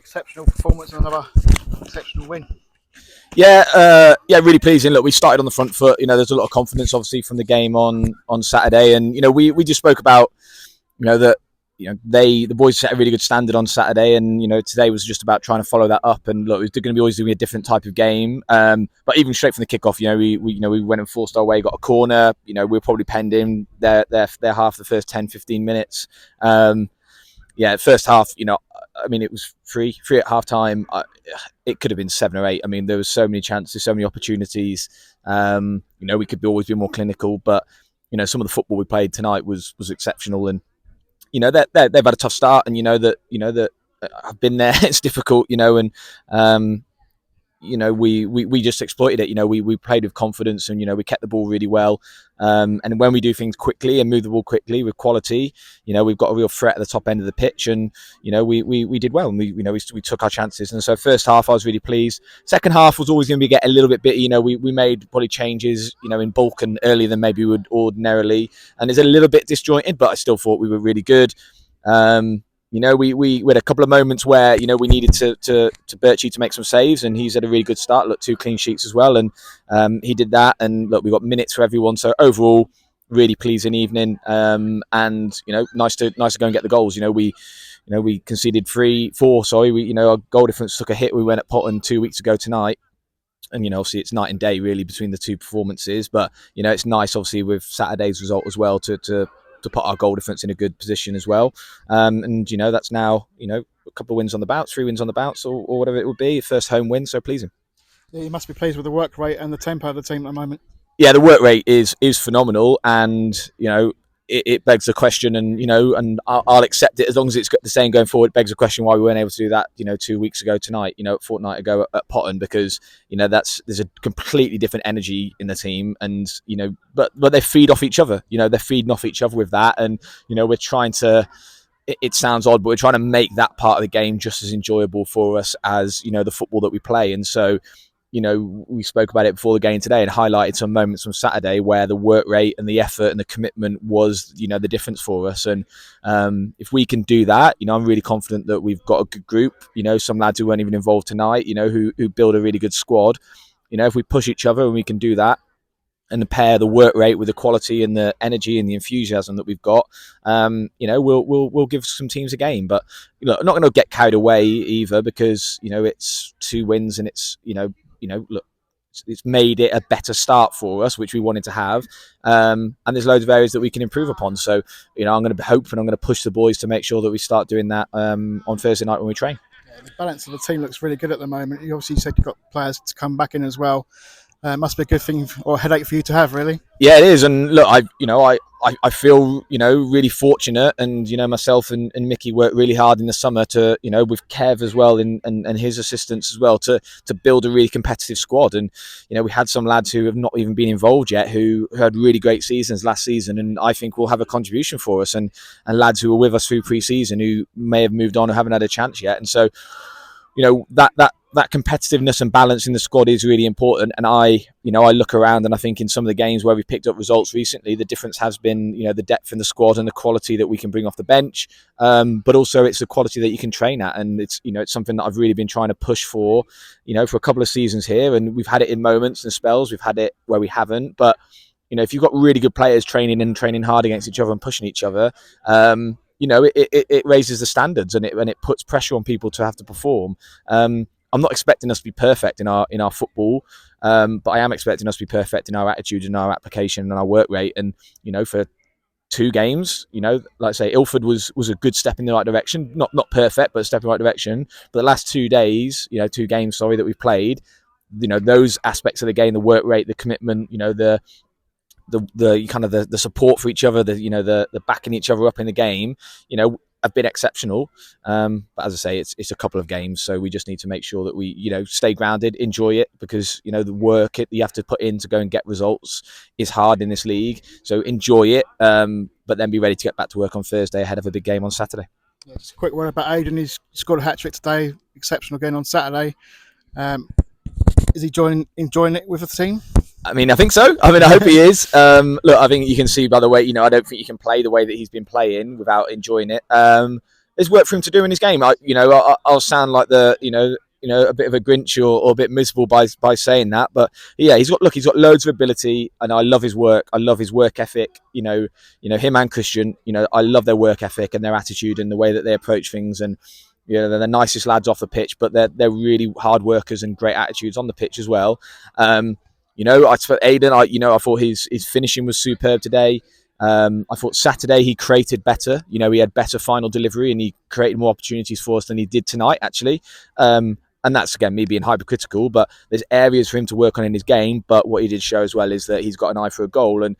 exceptional performance and another exceptional win. Yeah, really pleasing. Look, we started on the front foot. There's a lot of confidence, obviously, from the game on Saturday, and we just spoke about, that the boys set a really good standard on Saturday, and today was just about trying to follow that up. And look, it's going to be always going to be a different type of game. But even straight from the kickoff, we went and forced our way, got a corner. We were probably penned in their half the first 10-15 minutes. First half, it was three at half time. It could have been 7 or 8. There was so many chances, so many opportunities. We could always be more clinical, but some of the football we played tonight was exceptional. And they've had a tough start, and that I've been there. It's difficult, and we just exploited it. We played with confidence, and we kept the ball really well. And when we do things quickly and move the ball quickly with quality, we've got a real threat at the top end of the pitch, and we did well, and we took our chances. And so first half I was really pleased. Second half was always going to get a little bit bitty. We made probably changes in bulk and earlier than maybe we would ordinarily, and it's a little bit disjointed, but I still thought we were really good. We had a couple of moments where we needed to Birchie to make some saves, and he's had a really good start. Look, 2 clean sheets as well, and he did that. And look, we got minutes for everyone. So overall, really pleasing evening. And nice to go and get the goals. We conceded 4. Sorry, our goal difference took a hit. We went at Potton 2 weeks ago tonight. And obviously it's night and day really between the two performances. But it's nice obviously with Saturday's result as well to put our goal difference in a good position as well. And that's now a couple of wins on the bounce, 3 wins on the bounce, or whatever it would be, first home win, so pleasing. Yeah, you must be pleased with the work rate and the tempo of the team at the moment. Yeah, the work rate is phenomenal, and it begs the question, and I'll accept it as long as it's got the same going forward. It begs the question why we weren't able to do that 2 weeks ago tonight, a fortnight ago at Potton, because there's a completely different energy in the team, and but they feed off each other. They're feeding off each other with that, and we're trying to. It sounds odd, but we're trying to make that part of the game just as enjoyable for us as the football that we play. And so we spoke about it before the game today and highlighted some moments from Saturday where the work rate and the effort and the commitment was, the difference for us. And if we can do that, I'm really confident that we've got a good group. Some lads who weren't even involved tonight, who build a really good squad. If we push each other and we can do that, and pair the work rate with the quality and the energy and the enthusiasm that we've got, we'll give some teams a game. But I'm not going to get carried away either, because it's 2 wins and it's look, it's made it a better start for us, which we wanted to have, and there's loads of areas that we can improve upon. So I'm going to hope and I'm going to push the boys to make sure that we start doing that on Thursday night when we train. Yeah, the balance of the team looks really good at the moment. You obviously said you've got players to come back in as well. Must be a good thing or a headache for you to have, really. Yeah, it is. And look, I feel really fortunate, and myself and Mickey worked really hard in the summer to with Kev as well and his assistants as well to build a really competitive squad. And we had some lads who have not even been involved yet who had really great seasons last season, and I think will have a contribution for us, and lads who were with us through pre-season who may have moved on or haven't had a chance yet. And so that competitiveness and balance in the squad is really important. And I look around and I think in some of the games where we've picked up results recently, the difference has been, the depth in the squad and the quality that we can bring off the bench. But also it's the quality that you can train at. And it's, it's something that I've really been trying to push for a couple of seasons here. And we've had it in moments and spells. We've had it where we haven't. But, if you've got really good players training hard against each other and pushing each other, it raises the standards, and it puts pressure on people to have to perform. I'm not expecting us to be perfect in our football, but I am expecting us to be perfect in our attitude and our application and our work rate. And for 2 games, like I say, Ilford was a good step in the right direction. Not perfect, but a step in the right direction. But the last 2 days, 2 games, that we've played, those aspects of the game, the work rate, the commitment, the kind of the support for each other, the backing each other up in the game, have been exceptional. But as I say, it's a couple of games, so we just need to make sure that we stay grounded, enjoy it, because the work you have to put in to go and get results is hard in this league. So enjoy it, but then be ready to get back to work on Thursday ahead of a big game on Saturday. Yeah, just a quick word about Aidan. He's scored a hat-trick today, exceptional again on Saturday. Is he enjoying it with the team? I think so. I hope he is. Look, I think you can see by the way, I don't think you can play the way that he's been playing without enjoying it. there's work for him to do in his game. I'll sound like a bit of a Grinch or a bit miserable by saying that, but yeah, he's got loads of ability, and I love his work. I love his work ethic. Him and Christian. I love their work ethic and their attitude and the way that they approach things. And they're the nicest lads off the pitch, but they're really hard workers and great attitudes on the pitch as well. I thought Aiden. I thought his finishing was superb today. I thought Saturday he created better. He had better final delivery and he created more opportunities for us than he did tonight, actually. And that's, again, me being hypercritical, but there's areas for him to work on in his game. But what he did show as well is that he's got an eye for a goal. And,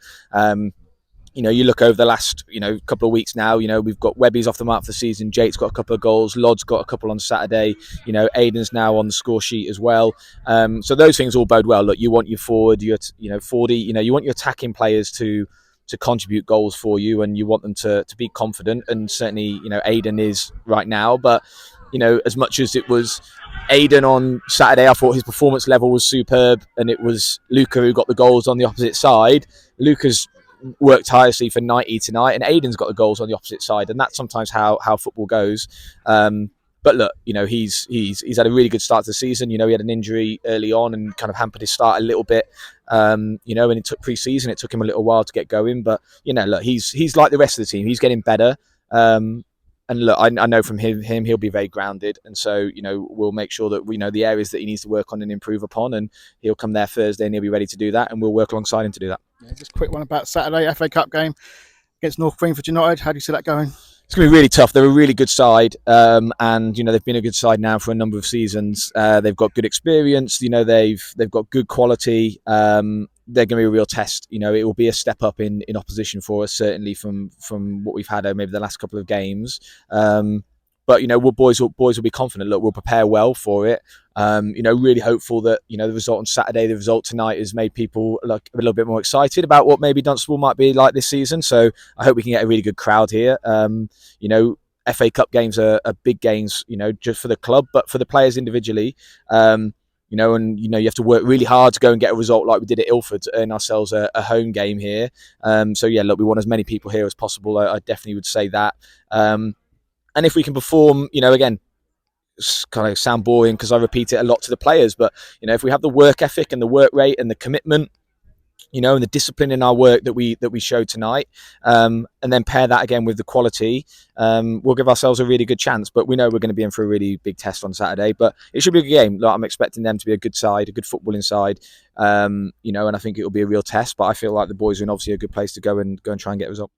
you look over the last, couple of weeks now, we've got Webby's off the mark for the season. Jake's got a couple of goals. Lod's got a couple on Saturday. Aiden's now on the score sheet as well. So those things all bode well. Look, you want your forward, you want your attacking players to contribute goals for you, and you want them to be confident. And certainly, Aiden is right now. But, as much as it was Aiden on Saturday, I thought his performance level was superb, and it was Luca who got the goals on the opposite side. Luca's worked tirelessly for 90 tonight, and Aiden's got the goals on the opposite side, and that's sometimes how football goes. But look, he's had a really good start to the season. He had an injury early on and kind of hampered his start a little bit. And it took pre-season. It took him a little while to get going. But, look, he's like the rest of the team. He's getting better. And look, I know from him he'll be very grounded. And so, we'll make sure that we know the areas that he needs to work on and improve upon. And he'll come there Thursday and he'll be ready to do that. And we'll work alongside him to do that. Yeah, just a quick one about Saturday, FA Cup game against North Greenford United. How do you see that going? It's going to be really tough. They're a really good side, and they've been a good side now for a number of seasons. They've got good experience. They've got good quality. They're going to be a real test. It will be a step up in opposition for us, certainly from what we've had over maybe the last couple of games. But boys will be confident. Look, we'll prepare well for it. Really hopeful that the result on Saturday, the result tonight, has made people like a little bit more excited about what maybe Dunstable might be like this season. So I hope we can get a really good crowd here. FA Cup games are big games, just for the club, but for the players individually. You have to work really hard to go and get a result like we did at Ilford to earn ourselves a home game here. Look, we want as many people here as possible. I definitely would say that. And if we can perform, again, it's kind of sound boring because I repeat it a lot to the players, but, if we have the work ethic and the work rate and the commitment, and the discipline in our work that we showed tonight, and then pair that again with the quality, we'll give ourselves a really good chance. But we know we're going to be in for a really big test on Saturday, but it should be a good game. Like, I'm expecting them to be a good side, a good footballing side, and I think it will be a real test, but I feel like the boys are in obviously a good place to go and try and get a result.